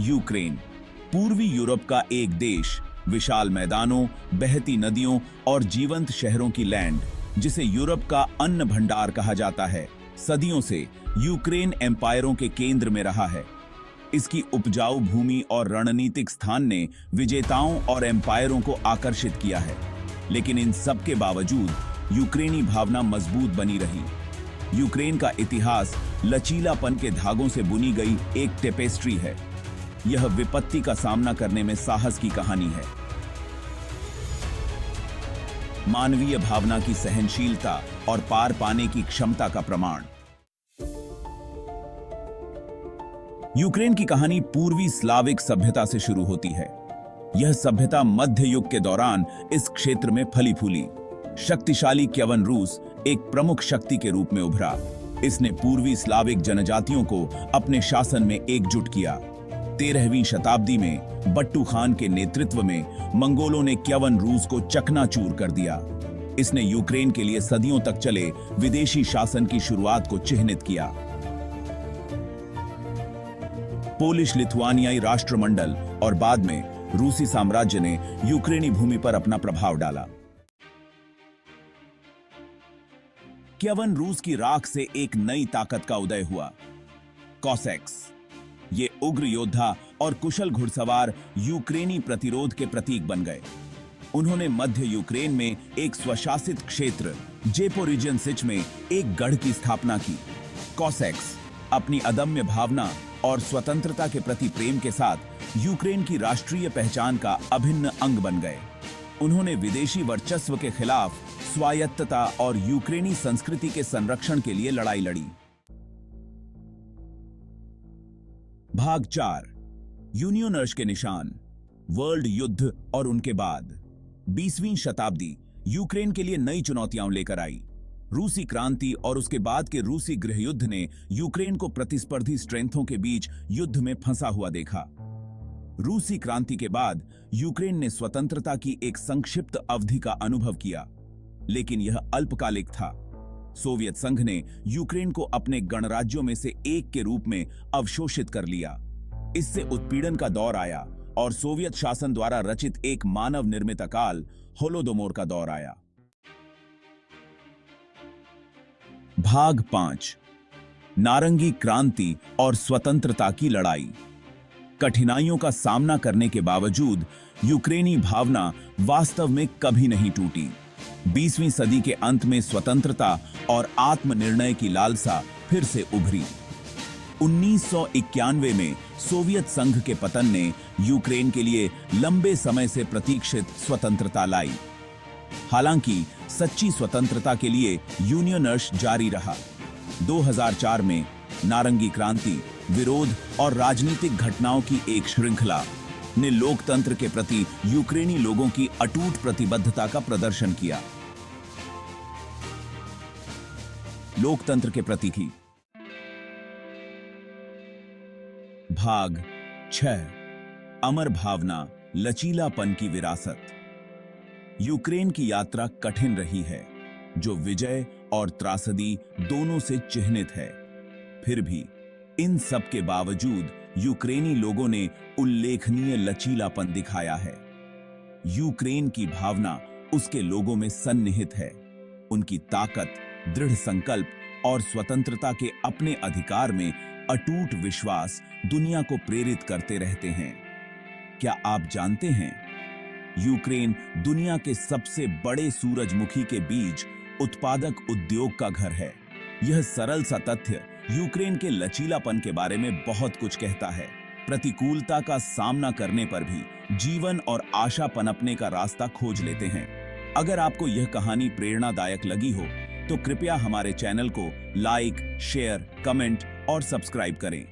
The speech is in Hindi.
यूक्रेन पूर्वी यूरोप का एक देश, विशाल मैदानों, बहती नदियों और जीवंत शहरों की लैंड, जिसे यूरोप का अन्न भंडार कहा जाता है, सदियों से यूक्रेन एम्पायरों के केंद्र में रहा है। इसकी उपजाऊ भूमि और रणनीतिक स्थान ने विजेताओं और एम्पायरों को आकर्षित किया है, लेकिन इन सब के बावजूद यूक्रेनी भावना मजबूत बनी रही। यूक्रेन का इतिहास लचीलापन के धागों से बुनी गई एक टेपेस्ट्री है। यह विपत्ति का सामना करने में साहस की कहानी है, मानवीय भावना की सहनशीलता और पार पाने की क्षमता का प्रमाण। यूक्रेन की कहानी पूर्वी स्लाविक सभ्यता से शुरू होती है। यह सभ्यता मध्य युग के दौरान इस क्षेत्र में फली फूली। शक्तिशाली क्यवन रूस एक प्रमुख शक्ति के रूप में उभरा। इसने पूर्वी स्लाविक जनजातियों को अपने शासन में एकजुट किया। 13वीं शताब्दी में बट्टू खान के नेतृत्व में मंगोलों ने क्यवन रूस को चकनाचूर कर दिया। इसने यूक्रेन के लिए सदियों तक चले विदेशी शासन की शुरुआत को चिह्नित किया। पोलिश लिथुआनियाई राष्ट्रमंडल और बाद में रूसी साम्राज्य ने यूक्रेनी भूमि पर अपना प्रभाव डाला। क्यवन रूस की राख से एक नई ताकत का उदय हुआ, कॉसैक्स। ये उग्र योद्धा और कुशल घुड़सवार यूक्रेनी प्रतिरोध के प्रतीक बन गए। उन्होंने मध्य यूक्रेन में एक स्वशासित क्षेत्र जेपोरिजियनसिच में एक गढ़ की स्थापना की। कॉसैक्स अपनी अदम्य भावना और स्वतंत्रता के प्रति प्रेम के साथ यूक्रेन की राष्ट्रीय पहचान का अभिन्न अंग बन गए। उन्होंने विदेशी वर्चस्व के खिलाफ स्वायत्तता और यूक्रेनी संस्कृति के संरक्षण के लिए लड़ाई लड़ी। भाग 4, यूनियनर्स के निशान, वर्ल्ड युद्ध और उनके बाद। 20वीं शताब्दी यूक्रेन के लिए नई चुनौतियां लेकर आई। रूसी क्रांति और उसके बाद के रूसी गृहयुद्ध ने यूक्रेन को प्रतिस्पर्धी स्ट्रेंथों के बीच युद्ध में फंसा हुआ देखा। रूसी क्रांति के बाद यूक्रेन ने स्वतंत्रता की एक संक्षिप्त अवधि का अनुभव किया, लेकिन यह अल्पकालिक था। सोवियत संघ ने यूक्रेन को अपने गणराज्यों में से एक के रूप में अवशोषित कर लिया। इससे उत्पीड़न का दौर आया और सोवियत शासन द्वारा रचित एक मानव निर्मित अकाल, होलोडोमोर का दौर आया। भाग 5, नारंगी क्रांति और स्वतंत्रता की लड़ाई। कठिनाइयों का सामना करने के बावजूद यूक्रेनी भावना वास्तव में कभी नहीं टूटी। 20वीं सदी के अंत में स्वतंत्रता और आत्मनिर्णय की लालसा फिर से उभरी। 1991 में सोवियत संघ के पतन ने यूक्रेन के लिए लंबे समय से प्रतीक्षित स्वतंत्रता लाई। हालांकि सच्ची स्वतंत्रता के लिए यूनियनर्स जारी रहा। 2004 में नारंगी क्रांति, विरोध और राजनीतिक घटनाओं की एक श्रृंखला ने लोकतंत्र के प्रति यूक्रेनी लोगों की अटूट प्रतिबद्धता का प्रदर्शन किया। लोकतंत्र के प्रति की। भाग 6, अमर भावना, लचीलापन की विरासत। यूक्रेन की यात्रा कठिन रही है, जो विजय और त्रासदी दोनों से चिह्नित है। फिर भी इन सब के बावजूद यूक्रेनी लोगों ने उल्लेखनीय लचीलापन दिखाया है। यूक्रेन की भावना उसके लोगों में सन्निहित है। उनकी ताकत, दृढ़ संकल्प और स्वतंत्रता के अपने अधिकार में अटूट विश्वास दुनिया को प्रेरित करते रहते हैं। क्या आप जानते हैं, यूक्रेन दुनिया के सबसे बड़े सूरजमुखी के बीज उत्पादक उद्योग का घर है। यह सरल सा तथ्य यूक्रेन के लचीलापन के बारे में बहुत कुछ कहता है। प्रतिकूलता का सामना करने पर भी जीवन और आशा पनपने का रास्ता खोज लेते हैं। अगर आपको यह कहानी प्रेरणादायक लगी हो तो कृपया हमारे चैनल को लाइक, शेयर, कमेंट और सब्सक्राइब करें।